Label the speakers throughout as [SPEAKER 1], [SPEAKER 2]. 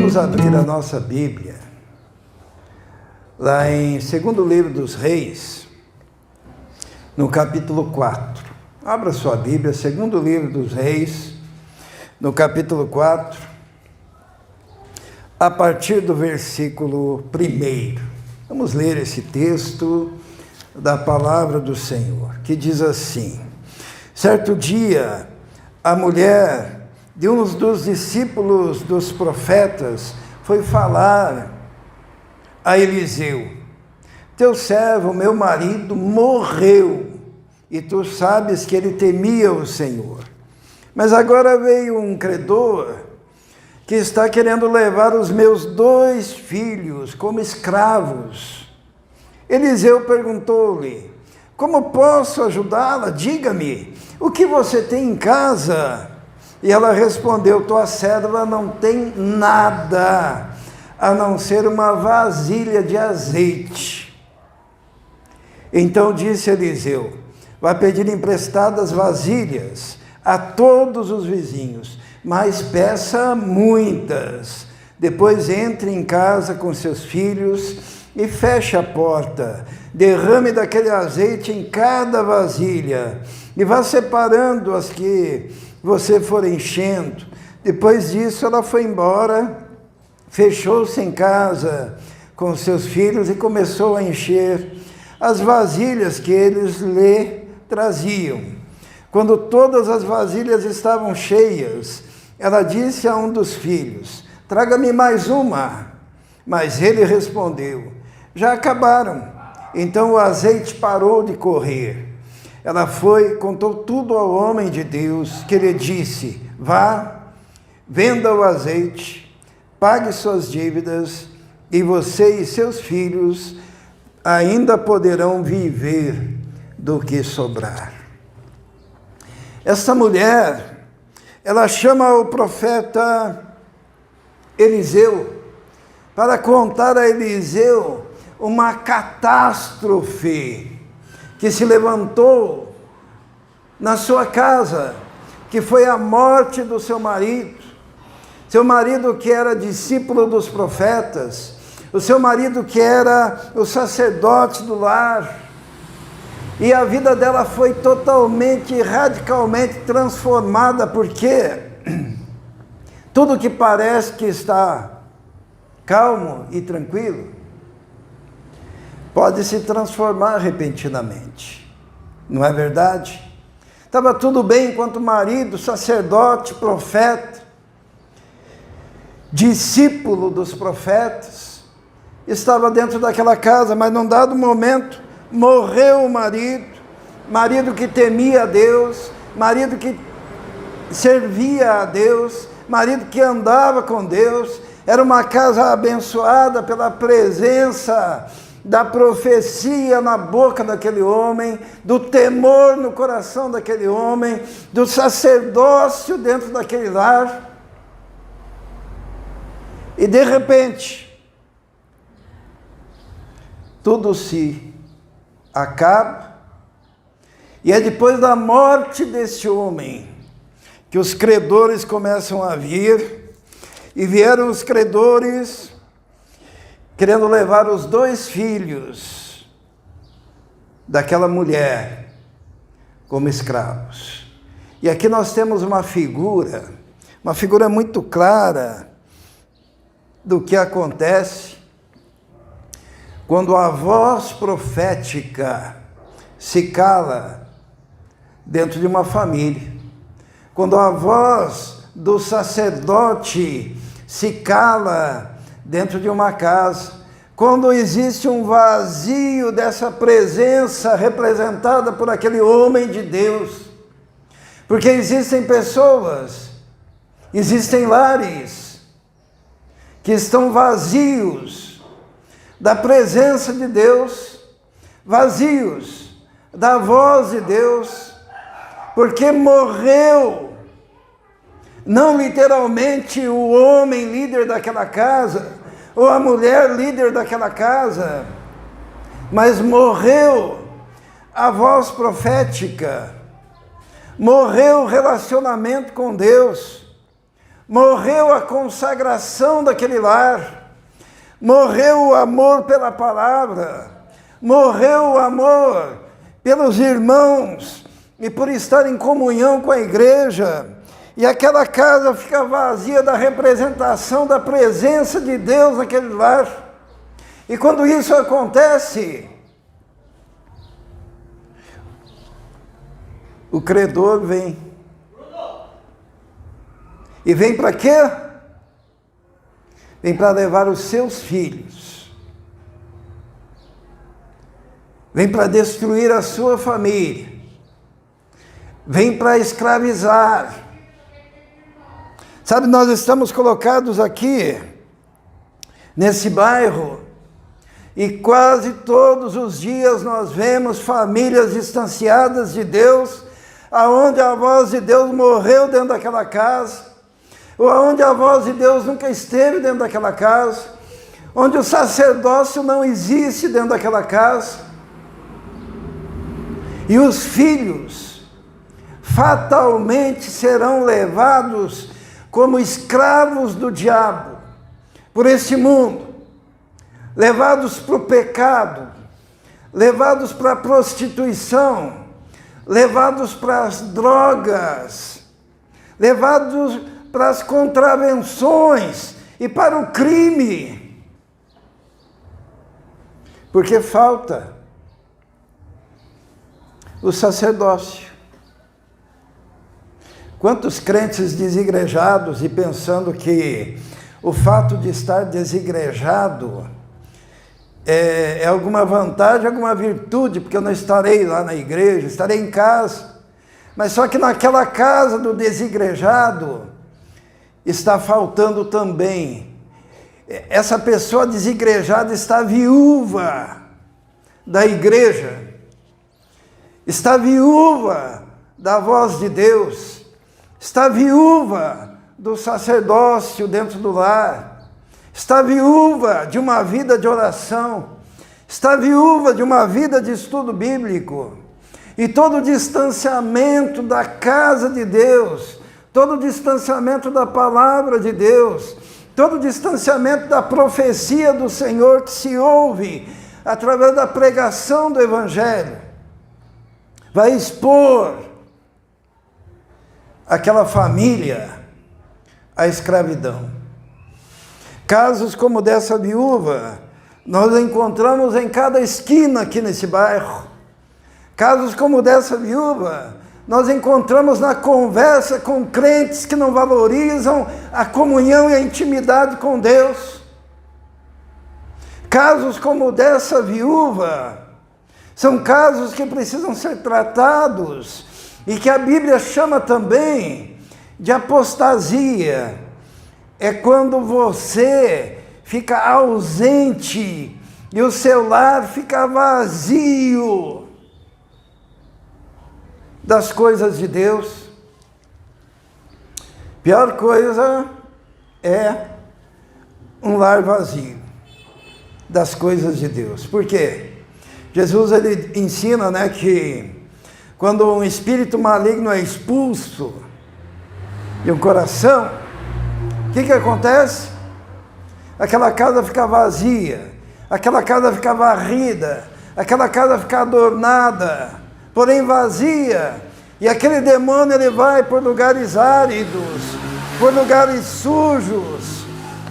[SPEAKER 1] Vamos abrir a nossa Bíblia, lá em 2º livro dos Reis, no capítulo 4. Abra sua Bíblia, 2º livro dos Reis, no capítulo 4, a partir do versículo 1. Vamos ler esse texto da palavra do Senhor, que diz assim: certo dia, a mulher de um dos discípulos dos profetas foi falar a Eliseu: teu servo, meu marido, morreu, e tu sabes que ele temia o Senhor. Mas agora veio um credor que está querendo levar os meus 2 filhos como escravos. Eliseu perguntou-lhe: como posso ajudá-la? Diga-me, o que você tem em casa? E ela respondeu: tua serva não tem nada, a não ser uma vasilha de azeite. Então disse Eliseu: vai pedir emprestadas vasilhas a todos os vizinhos, mas peça muitas. Depois entre em casa com seus filhos e feche a porta. Derrame daquele azeite em cada vasilha e vá separando as que você for enchendo. Depois disso ela foi embora, fechou-se em casa com seus filhos e começou a encher as vasilhas que eles lhe traziam. Quando todas as vasilhas estavam cheias, ela disse a um dos filhos: traga-me mais uma. Mas ele respondeu: já acabaram. Então o azeite parou de correr. Ela foi, contou tudo ao homem de Deus, que lhe disse: vá, venda o azeite, pague suas dívidas, e você e seus filhos ainda poderão viver do que sobrar. Essa mulher, ela chama o profeta Eliseu para contar a Eliseu uma catástrofe que se levantou na sua casa, que foi a morte do seu marido que era discípulo dos profetas, o seu marido que era o sacerdote do lar. E a vida dela foi totalmente, radicalmente transformada, porque tudo que parece que está calmo e tranquilo pode se transformar repentinamente, não é verdade? Estava tudo bem enquanto marido, sacerdote, profeta, discípulo dos profetas, estava dentro daquela casa, mas num dado momento morreu o marido que temia a Deus, marido que servia a Deus, marido que andava com Deus. Era uma casa abençoada pela presença da profecia na boca daquele homem, do temor no coração daquele homem, do sacerdócio dentro daquele lar. E de repente, tudo se acaba, e é depois da morte desse homem que os credores começam a vir, e vieram os credores querendo levar os 2 filhos daquela mulher como escravos. E aqui nós temos uma figura muito clara do que acontece quando a voz profética se cala dentro de uma família, quando a voz do sacerdote se cala dentro de uma casa, quando existe um vazio dessa presença representada por aquele homem de Deus, porque existem pessoas, existem lares que estão vazios da presença de Deus, vazios da voz de Deus, porque morreu, não literalmente o homem líder daquela casa, ou a mulher líder daquela casa, mas morreu a voz profética, morreu o relacionamento com Deus, morreu a consagração daquele lar, morreu o amor pela palavra, morreu o amor pelos irmãos e por estar em comunhão com a igreja, e aquela casa fica vazia da representação da presença de Deus naquele lar. E quando isso acontece, o credor vem. E vem para quê? Vem para levar os seus filhos. Vem para destruir a sua família. Vem para escravizar. Sabe, nós estamos colocados aqui, nesse bairro, e quase todos os dias nós vemos famílias distanciadas de Deus, aonde a voz de Deus morreu dentro daquela casa, ou aonde a voz de Deus nunca esteve dentro daquela casa, onde o sacerdócio não existe dentro daquela casa, e os filhos fatalmente serão levados como escravos do diabo, por este mundo, levados para o pecado, levados para a prostituição, levados para as drogas, levados para as contravenções e para o crime, porque falta o sacerdócio. Quantos crentes desigrejados e pensando que o fato de estar desigrejado é alguma vantagem, alguma virtude, porque eu não estarei lá na igreja, estarei em casa. Mas só que naquela casa do desigrejado está faltando também. Essa pessoa desigrejada está viúva da igreja, está viúva da voz de Deus, está viúva do sacerdócio dentro do lar, está viúva de uma vida de oração, está viúva de uma vida de estudo bíblico, e todo o distanciamento da casa de Deus, todo o distanciamento da palavra de Deus, todo o distanciamento da profecia do Senhor que se ouve através da pregação do Evangelho, vai expor aquela família à escravidão. Casos como dessa viúva, nós encontramos em cada esquina aqui nesse bairro. Casos como dessa viúva, nós encontramos na conversa com crentes que não valorizam a comunhão e a intimidade com Deus. Casos como dessa viúva, são casos que precisam ser tratados e que a Bíblia chama também de apostasia. É quando você fica ausente e o seu lar fica vazio das coisas de Deus. Pior coisa é um lar vazio das coisas de Deus. Por quê? Jesus ele ensina, que quando um espírito maligno é expulso de um coração, o que acontece? Aquela casa fica vazia, aquela casa fica varrida, aquela casa fica adornada, porém vazia, e aquele demônio ele vai por lugares áridos, por lugares sujos,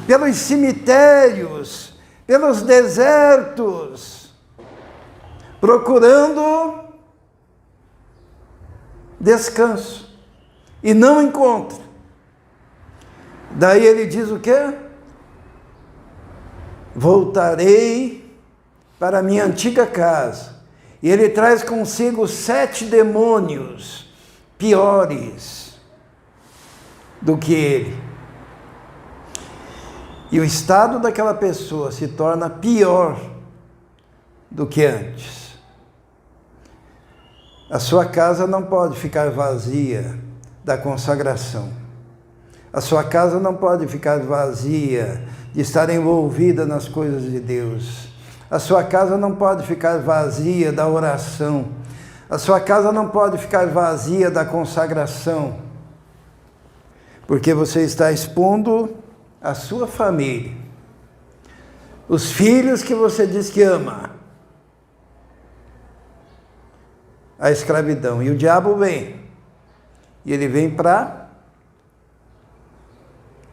[SPEAKER 1] pelos cemitérios, pelos desertos, procurando descanso, e não encontra. Daí ele diz o quê? Voltarei para a minha antiga casa. E ele traz consigo 7 demônios piores do que ele. E o estado daquela pessoa se torna pior do que antes. A sua casa não pode ficar vazia da consagração. A sua casa não pode ficar vazia de estar envolvida nas coisas de Deus. A sua casa não pode ficar vazia da oração. A sua casa não pode ficar vazia da consagração. porque você está expondo a sua família, os filhos que você diz que ama, à escravidão. E o diabo vem, e ele vem para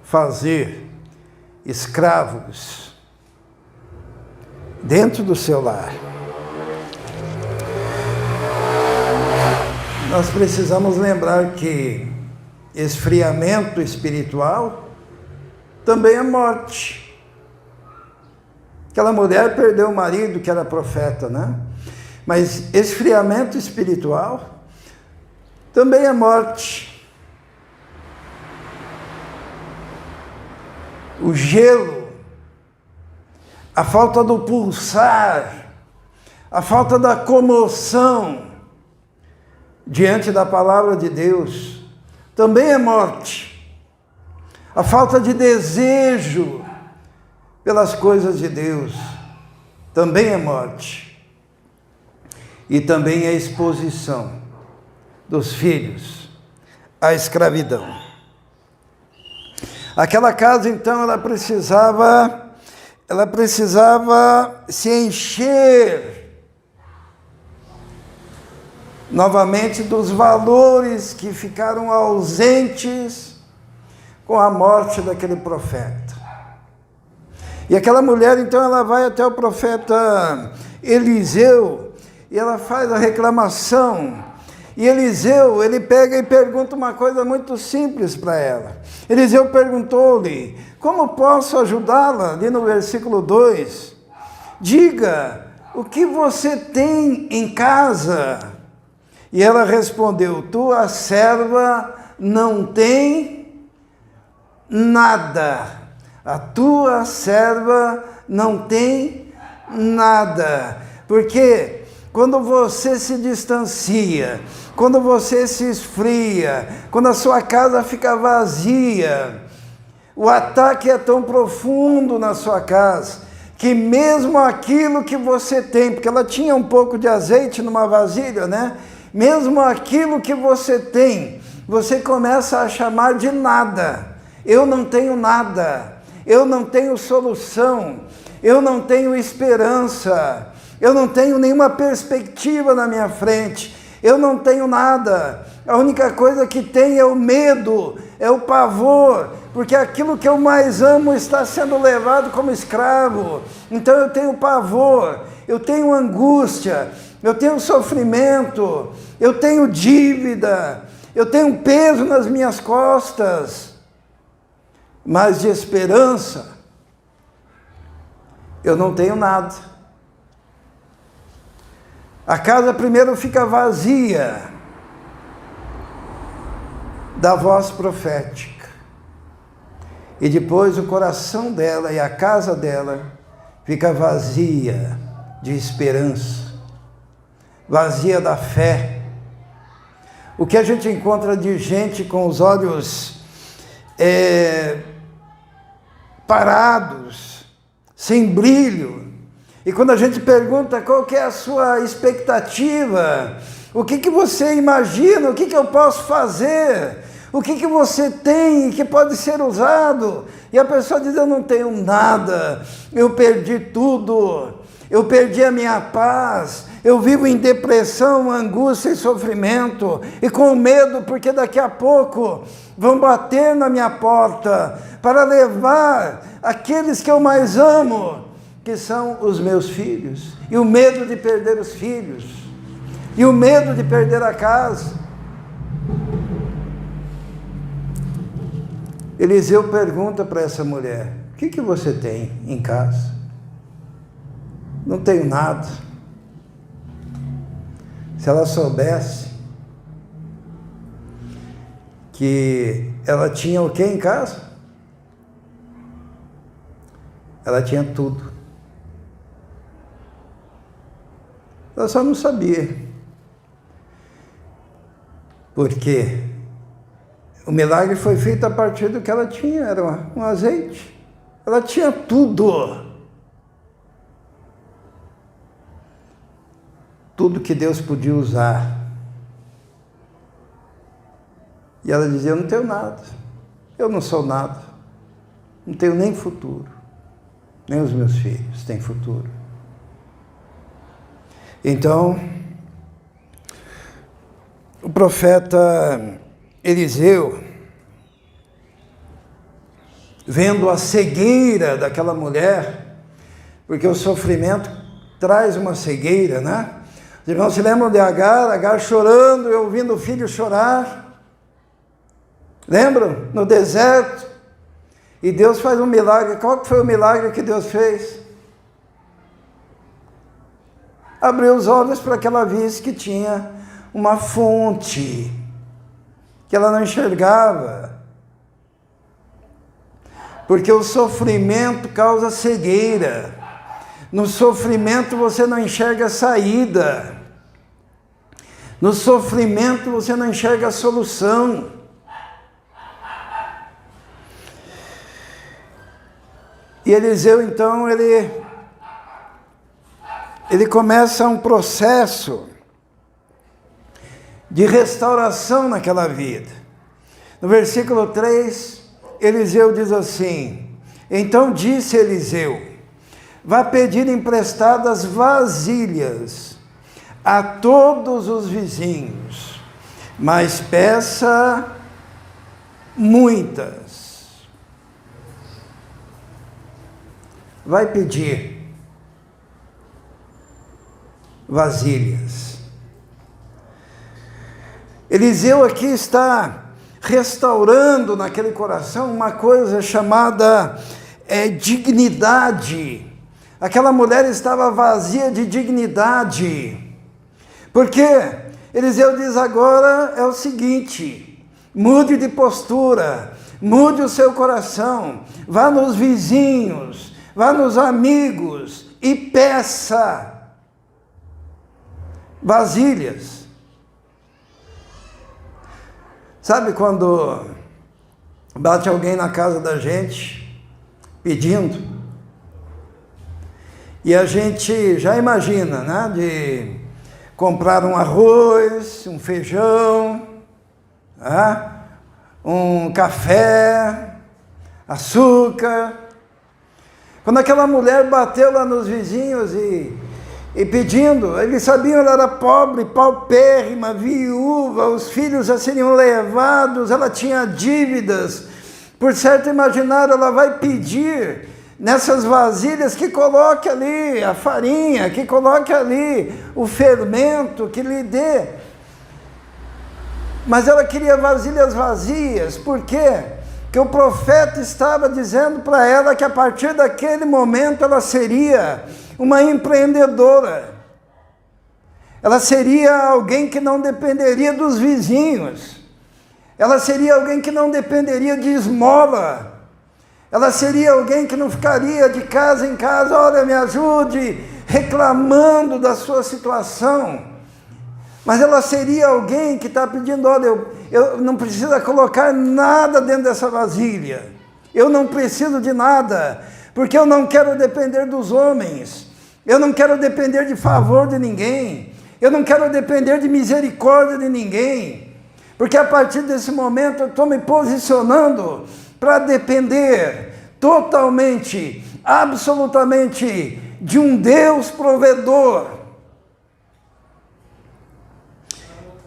[SPEAKER 1] fazer escravos dentro do seu lar. Nós precisamos lembrar que esfriamento espiritual também é morte. Aquela mulher perdeu o marido que era profeta, né? Mas esfriamento espiritual também é morte. O gelo, a falta do pulsar, a falta da comoção diante da palavra de Deus também é morte. A falta de desejo pelas coisas de Deus também é morte. E também a exposição dos filhos à escravidão. Aquela casa, então, ela precisava se encher novamente dos valores que ficaram ausentes com a morte daquele profeta. E aquela mulher, então, ela vai até o profeta Eliseu e ela faz a reclamação. E Eliseu, ele pega e pergunta uma coisa muito simples para ela. Eliseu perguntou-lhe: como posso ajudá-la? Ali no versículo 2, diga, o que você tem em casa? E ela respondeu: tua serva não tem nada. A tua serva não tem nada. Porque quando você se distancia, quando você se esfria, quando a sua casa fica vazia, o ataque é tão profundo na sua casa, que mesmo aquilo que você tem, porque ela tinha um pouco de azeite numa vasilha, né? Mesmo aquilo que você tem, você começa a chamar de nada. Eu não tenho nada, eu não tenho solução, eu não tenho esperança, eu não tenho nenhuma perspectiva na minha frente, eu não tenho nada. A única coisa que tem é o medo, é o pavor, porque aquilo que eu mais amo está sendo levado como escravo. Então eu tenho pavor, eu tenho angústia, eu tenho sofrimento, eu tenho dívida, eu tenho peso nas minhas costas, mas de esperança eu não tenho nada. A casa primeiro fica vazia da voz profética. E depois o coração dela e a casa dela fica vazia de esperança, vazia da fé. O que a gente encontra de gente com os olhos parados, sem brilho. E quando a gente pergunta qual que é a sua expectativa, o que você imagina, o que eu posso fazer, o que você tem que pode ser usado, e a pessoa diz: eu não tenho nada, eu perdi tudo, eu perdi a minha paz, eu vivo em depressão, angústia e sofrimento, e com medo, porque daqui a pouco vão bater na minha porta para levar aqueles que eu mais amo, que são os meus filhos, e o medo de perder os filhos, e o medo de perder a casa. Eliseu pergunta para essa mulher: o que você tem em casa? Não tenho nada. Se ela soubesse que ela tinha o que em casa? Ela tinha tudo. Ela só não sabia. Porque o milagre foi feito a partir do que ela tinha, era um azeite. Ela tinha tudo. Tudo que Deus podia usar. E ela dizia: eu não tenho nada. eu não sou nada, não tenho nem futuro, nem os meus filhos têm futuro. Então, o profeta Eliseu, vendo a cegueira daquela mulher, porque o sofrimento traz uma cegueira, né? Os irmãos se lembram de Agar chorando e ouvindo o filho chorar? Lembram? No deserto. E Deus faz um milagre. Qual que foi o milagre que Deus fez? Abriu os olhos para que ela visse que tinha uma fonte, que ela não enxergava. Porque o sofrimento causa cegueira. No sofrimento você não enxerga saída. No sofrimento você não enxerga solução. E Eliseu, então, ele começa um processo de restauração naquela vida. No versículo 3, Eliseu diz assim: então disse Eliseu, vá pedir emprestadas vasilhas a todos os vizinhos, mas peça muitas. Vai pedir vasilhas. Eliseu aqui está restaurando naquele coração uma coisa chamada dignidade. Aquela mulher estava vazia de dignidade. Porque Eliseu diz agora é o seguinte: mude de postura, mude o seu coração, vá nos vizinhos, vá nos amigos e peça vasilhas. Sabe quando bate alguém na casa da gente pedindo? E a gente já imagina, né? De comprar um arroz, um feijão, né? Um café, açúcar. Quando aquela mulher bateu lá nos vizinhos e pedindo, eles sabiam que ela era pobre, paupérrima, viúva, os filhos já seriam levados, ela tinha dívidas. Por certo, imaginaram, ela vai pedir nessas vasilhas que coloque ali a farinha, que coloque ali o fermento, que lhe dê. Mas ela queria vasilhas vazias. Por quê? Porque o profeta estava dizendo para ela que a partir daquele momento ela seria uma empreendedora. Ela seria alguém que não dependeria dos vizinhos. Ela seria alguém que não dependeria de esmola. Ela seria alguém que não ficaria de casa em casa, olha, me ajude, reclamando da sua situação. Mas ela seria alguém que está pedindo, olha, eu não preciso colocar nada dentro dessa vasilha. Eu não preciso de nada, porque eu não quero depender dos homens. Eu não quero depender de favor de ninguém. Eu não quero depender de misericórdia de ninguém. Porque a partir desse momento eu estou me posicionando para depender totalmente, absolutamente de um Deus provedor.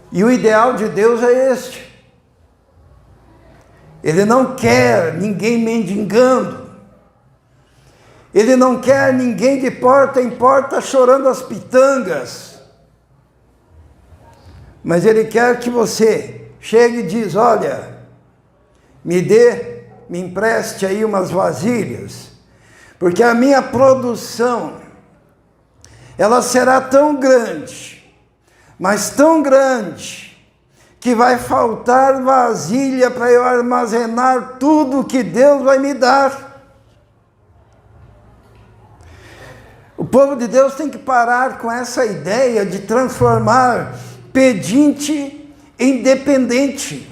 [SPEAKER 1] E o ideal de Deus é este. Ele não quer ninguém mendigando. Ele não quer ninguém de porta em porta chorando as pitangas. Mas Ele quer que você chegue e diz, olha, me empreste aí umas vasilhas, porque a minha produção, ela será tão grande, mas tão grande, que vai faltar vasilha para eu armazenar tudo que Deus vai me dar. O povo de Deus tem que parar com essa ideia de transformar pedinte em dependente,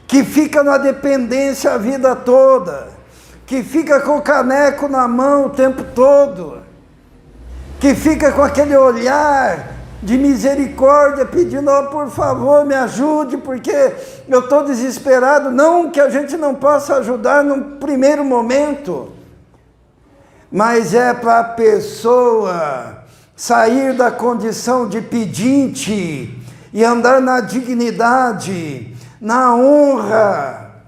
[SPEAKER 1] que fica na dependência a vida toda, que fica com o caneco na mão o tempo todo, que fica com aquele olhar de misericórdia, pedindo, oh, por favor, me ajude, porque eu estou desesperado. Não que a gente não possa ajudar no primeiro momento, mas é para a pessoa sair da condição de pedinte e andar na dignidade, na honra,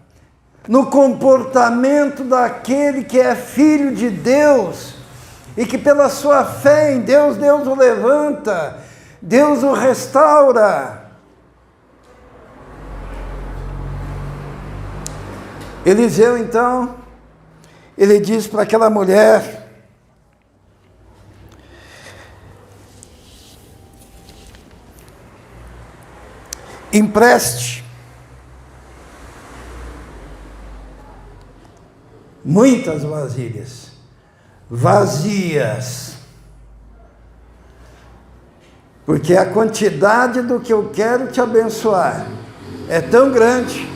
[SPEAKER 1] no comportamento daquele que é filho de Deus e que pela sua fé em Deus, Deus o levanta, Deus o restaura. Eliseu, então, ele diz para aquela mulher: empreste muitas vasilhas, vazias, porque a quantidade do que eu quero te abençoar é tão grande.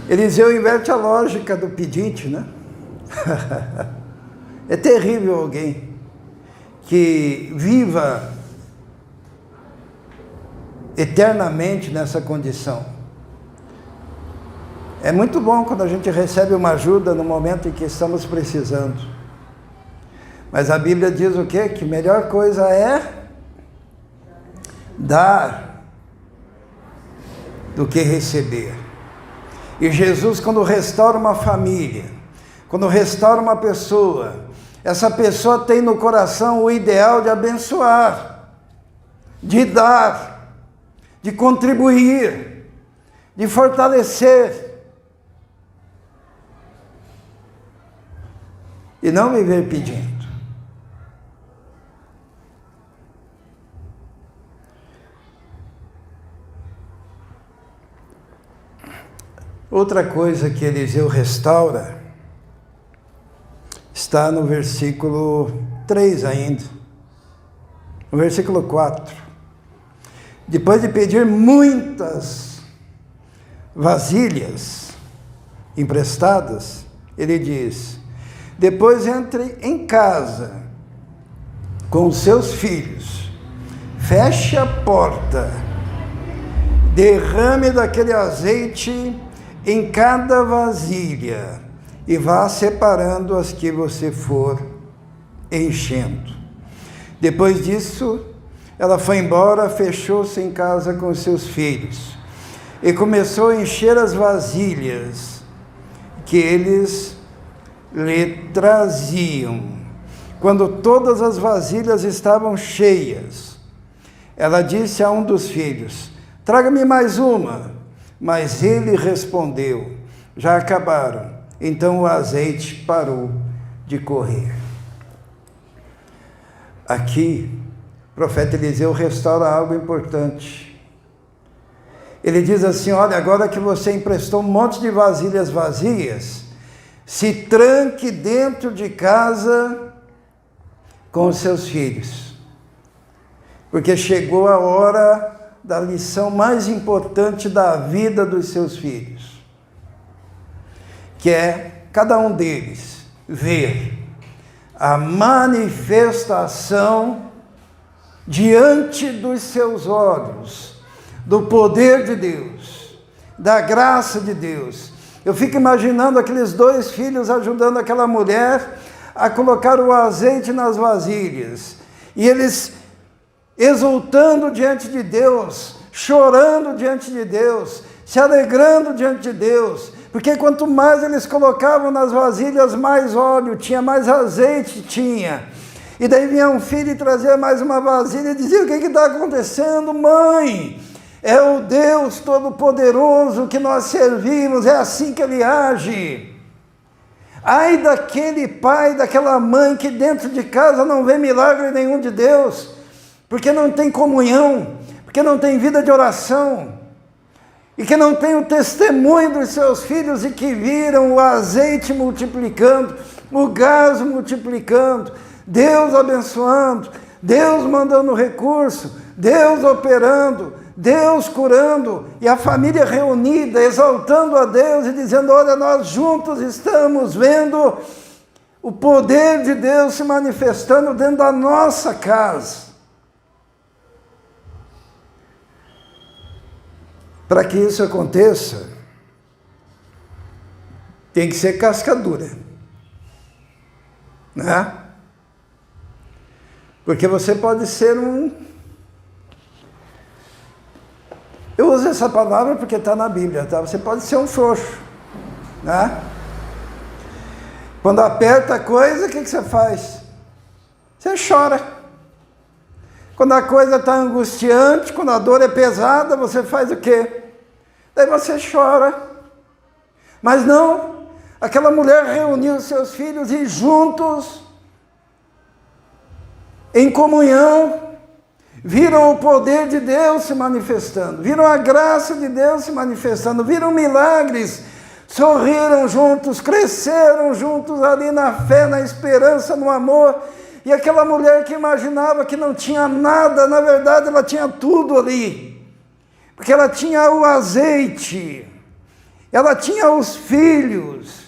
[SPEAKER 1] Eliseu inverte a lógica do pedinte, né? É terrível alguém que viva eternamente nessa condição. É muito bom quando a gente recebe uma ajuda no momento em que estamos precisando. Mas a Bíblia diz o quê? Que a melhor coisa é dar do que receber. E Jesus, quando restaura uma família, quando restaura uma pessoa, essa pessoa tem no coração o ideal de abençoar, de dar, de contribuir, de fortalecer. E não viver pedindo. Outra coisa que Eliseu restaura está no versículo 3 ainda. No versículo 4. Depois de pedir muitas vasilhas emprestadas, ele diz: depois entre em casa com os seus filhos, feche a porta, derrame daquele azeite em cada vasilha e vá separando as que você for enchendo. Depois disso, ela foi embora, fechou-se em casa com os seus filhos e começou a encher as vasilhas que eles lhe traziam. Quando todas as vasilhas estavam cheias, ela disse a um dos filhos: traga-me mais uma. Mas ele respondeu: já acabaram. Então o azeite parou de correr. Aqui, o profeta Eliseu restaura algo importante. Ele diz assim: olha, agora que você emprestou um monte de vasilhas vazias, se tranque dentro de casa com os seus filhos, porque chegou a hora da lição mais importante da vida dos seus filhos, que é cada um deles ver a manifestação diante dos seus olhos do poder de Deus, da graça de Deus. Eu fico imaginando aqueles dois filhos ajudando aquela mulher a colocar o azeite nas vasilhas, e eles exultando diante de Deus, chorando diante de Deus, se alegrando diante de Deus, porque quanto mais eles colocavam nas vasilhas, mais óleo tinha, mais azeite tinha. E daí vinha um filho e trazia mais uma vasilha e dizia: o que está acontecendo, mãe? É o Deus Todo-Poderoso que nós servimos, é assim que Ele age. Ai daquele pai, daquela mãe que dentro de casa não vê milagre nenhum de Deus, porque não tem comunhão, porque não tem vida de oração, e que não tem o testemunho dos seus filhos e que viram o azeite multiplicando, o gás multiplicando, Deus abençoando, Deus mandando recurso, Deus operando, Deus curando, e a família reunida, exaltando a Deus e dizendo: olha, nós juntos estamos vendo o poder de Deus se manifestando dentro da nossa casa. Para que isso aconteça, tem que ser casca dura, né? Porque você pode ser eu uso essa palavra porque está na Bíblia, tá? Você pode ser um frouxo, né? Quando aperta a coisa, o que você faz? Você chora. Quando a coisa está angustiante, quando a dor é pesada, você faz o quê? Daí você chora. Mas não, aquela mulher reuniu seus filhos e juntos, em comunhão, viram o poder de Deus se manifestando, viram a graça de Deus se manifestando, viram milagres, sorriram juntos, cresceram juntos ali na fé, na esperança, no amor. E aquela mulher que imaginava que não tinha nada, na verdade ela tinha tudo ali, porque ela tinha o azeite, ela tinha os filhos,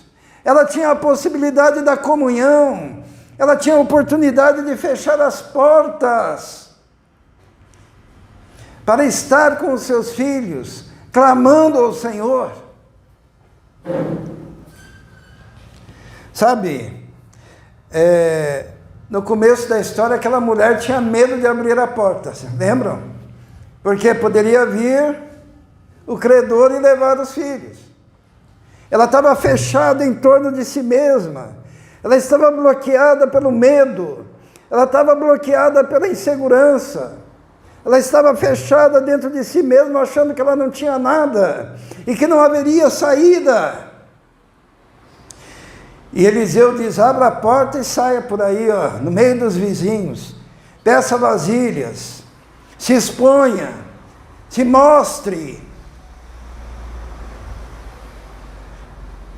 [SPEAKER 1] ela tinha a possibilidade da comunhão, ela tinha a oportunidade de fechar as portas para estar com os seus filhos, clamando ao Senhor. Sabe, no começo da história, aquela mulher tinha medo de abrir a porta, lembram? Porque poderia vir o credor e levar os filhos. Ela estava fechada em torno de si mesma, ela estava bloqueada pelo medo, ela estava bloqueada pela insegurança, ela estava fechada dentro de si mesma, achando que ela não tinha nada e que não haveria saída. E Eliseu diz: abra a porta e saia por aí, ó, no meio dos vizinhos, peça vasilhas, se exponha, se mostre.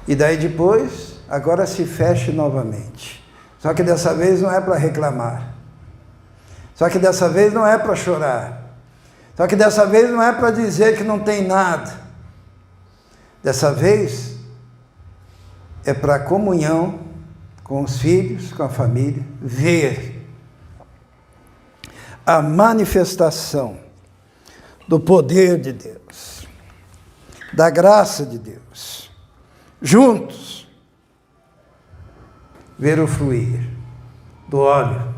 [SPEAKER 1] E daí depois, agora se feche novamente. Só que dessa vez não é para reclamar. Só que dessa vez não é para chorar. Só que dessa vez não é para dizer que não tem nada. Dessa vez é para a comunhão com os filhos, com a família, ver a manifestação do poder de Deus, da graça de Deus, juntos, ver o fluir do óleo.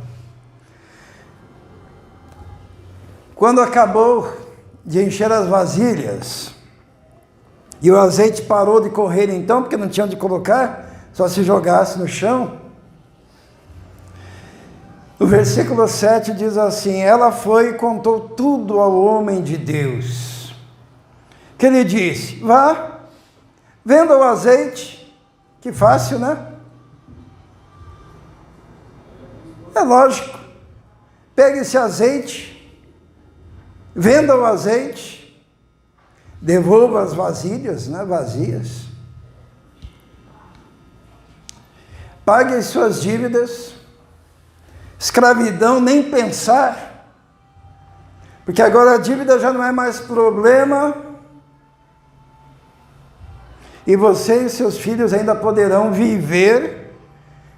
[SPEAKER 1] Quando acabou de encher as vasilhas, e o azeite parou de correr então, porque não tinha onde colocar, só se jogasse no chão. O versículo 7 diz assim: ela foi e contou tudo ao homem de Deus, que ele disse: vá, venda o azeite. Que fácil, né? É lógico. Pegue esse azeite, venda o azeite, devolva as vasilhas, né, vazias, pague as suas dívidas, escravidão nem pensar, porque agora a dívida já não é mais problema, e você e seus filhos ainda poderão viver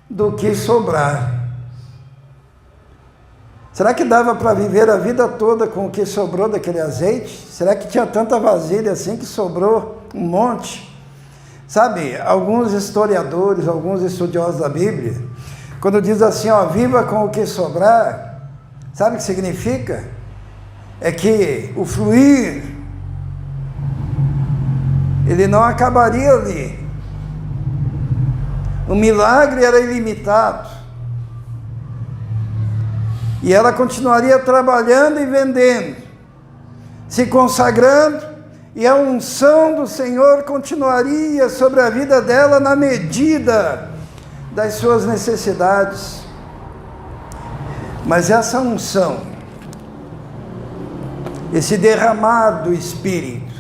[SPEAKER 1] do que sobrar. Será que dava para viver a vida toda com o que sobrou daquele azeite? Será que tinha tanta vasilha assim que sobrou um monte? Sabe, alguns historiadores, alguns estudiosos da Bíblia, quando diz assim, ó, viva com o que sobrar, sabe o que significa? É que o fluir, ele não acabaria ali. O milagre era ilimitado. E ela continuaria trabalhando e vendendo, se consagrando, e a unção do Senhor continuaria sobre a vida dela na medida das suas necessidades. Mas essa unção, esse derramar do Espírito,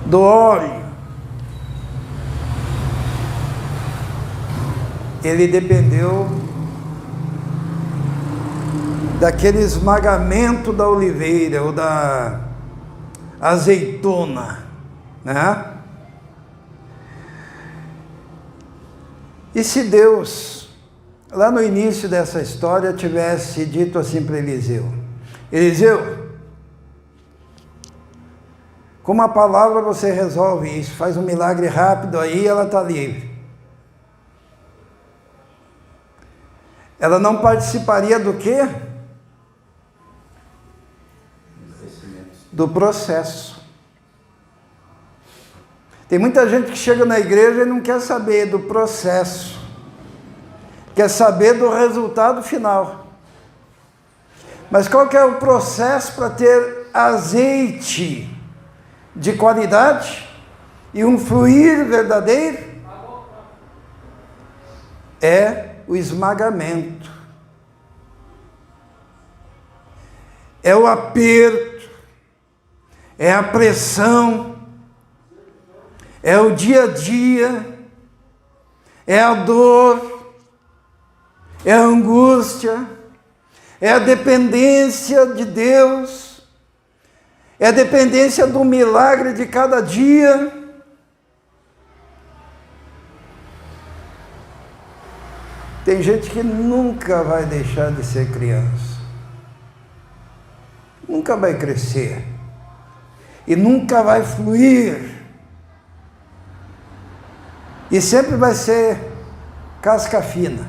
[SPEAKER 1] do óleo, ele dependeu daquele esmagamento da oliveira ou da azeitona, né? E se Deus, lá no início dessa história, tivesse dito assim para Eliseu: Eliseu, Com uma palavra você resolve isso, faz um milagre rápido aí, ela está livre. Ela não participaria do quê? Do processo. Tem muita gente que chega na igreja e não quer saber do processo, quer saber do resultado final. Mas qual que é o processo para ter azeite de qualidade e um fluir verdadeiro? É o esmagamento, é o aperto, é a pressão, é o dia a dia, é a dor, é a angústia, é a dependência de Deus, é a dependência do milagre de cada dia. Tem gente que nunca vai deixar de ser criança, nunca vai crescer e nunca vai fluir, e sempre vai ser casca fina,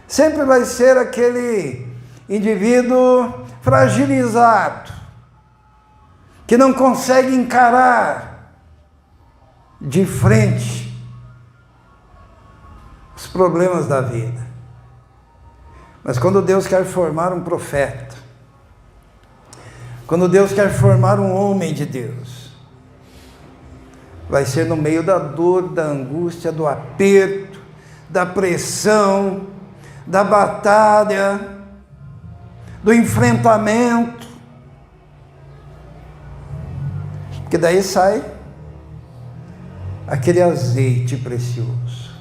[SPEAKER 1] sempre vai ser aquele indivíduo fragilizado, que não consegue encarar de frente os problemas da vida. Mas quando Deus quer formar um profeta, quando Deus quer formar um homem de Deus, vai ser no meio da dor, da angústia, do aperto, da pressão, da batalha, do enfrentamento, porque daí sai aquele azeite precioso,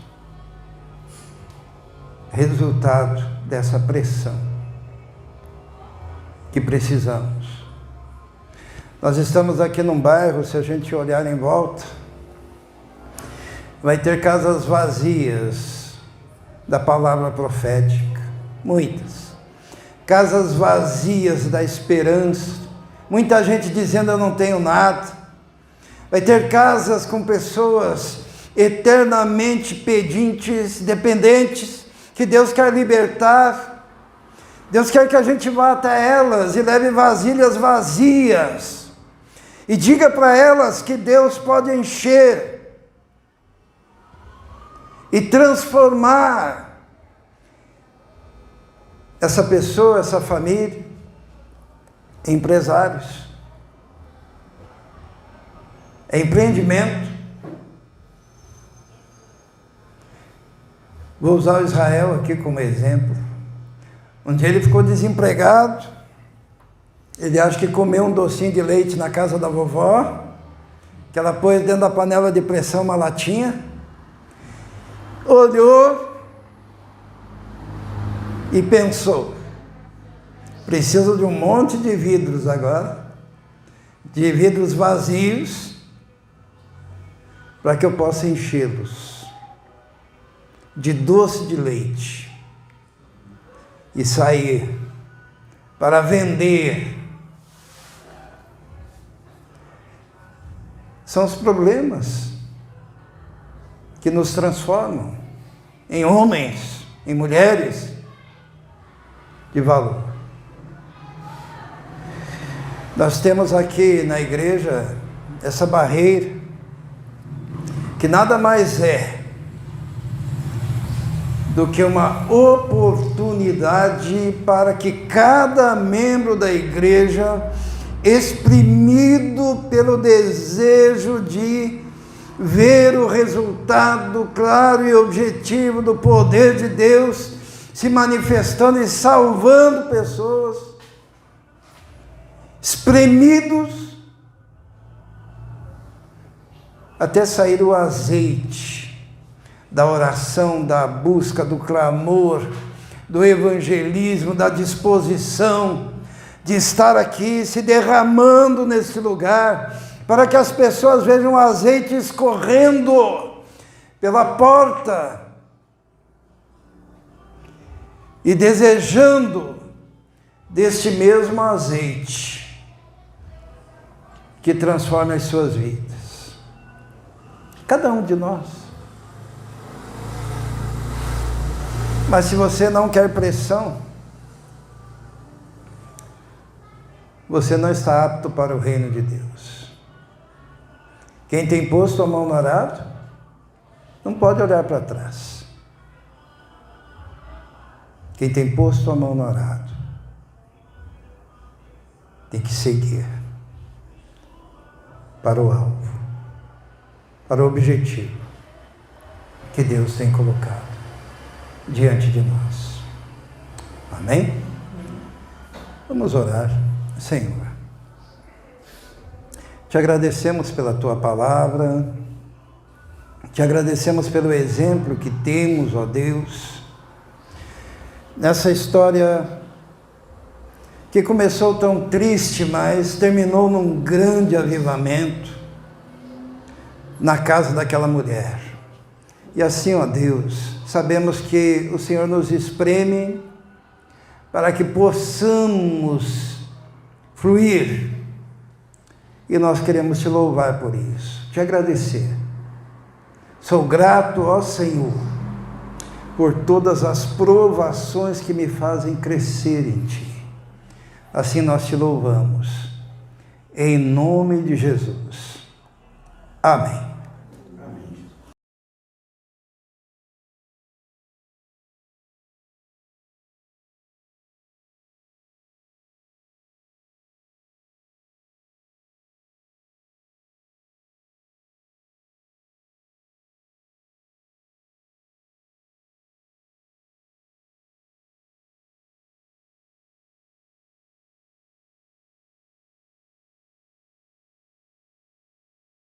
[SPEAKER 1] resultado dessa pressão que precisamos. Nós estamos aqui num bairro, se a gente olhar em volta, vai ter casas vazias da palavra profética, muitas. Casas vazias da esperança, muita gente dizendo eu não tenho nada. Vai ter casas com pessoas eternamente pedintes, dependentes, que Deus quer libertar. Deus quer que a gente vá até elas e leve vasilhas vazias e diga para elas que Deus pode encher e transformar essa pessoa, essa família, em empresários. É empreendimento. Vou usar o Israel aqui como exemplo. Um dia ele ficou desempregado, ele acha que comeu um docinho de leite na casa da vovó, que ela pôs dentro da panela de pressão uma latinha, olhou e pensou, preciso de um monte de vidros agora, de vidros vazios, para que eu possa enchê-los de doce de leite e sair para vender. São os problemas que nos transformam em homens, em mulheres de valor. Nós temos aqui na igreja essa barreira, que nada mais é do que uma oportunidade para que cada membro da igreja, exprimido pelo desejo de ver o resultado claro e objetivo do poder de Deus se manifestando e salvando pessoas, espremidos até sair o azeite da oração, da busca, do clamor, do evangelismo, da disposição de estar aqui se derramando nesse lugar, para que as pessoas vejam o azeite escorrendo pela porta e desejando deste mesmo azeite que transforme as suas vidas. Cada um de nós. Mas se você não quer pressão, você não está apto para o reino de Deus. Quem tem posto a mão no arado, não pode olhar para trás. Quem tem posto a mão no arado, tem que seguir para o alvo, para o objetivo que Deus tem colocado diante de nós. Amém? Vamos orar. Senhor, te agradecemos pela tua palavra, te agradecemos pelo exemplo que temos, ó Deus, nessa história que começou tão triste, mas terminou num grande avivamento na casa daquela mulher. E assim, ó Deus, sabemos que o Senhor nos espreme para que possamos fluir, e nós queremos te louvar por isso, te agradecer. Sou grato, ó Senhor, por todas as provações que me fazem crescer em ti. Assim nós te louvamos, em nome de Jesus. Amém.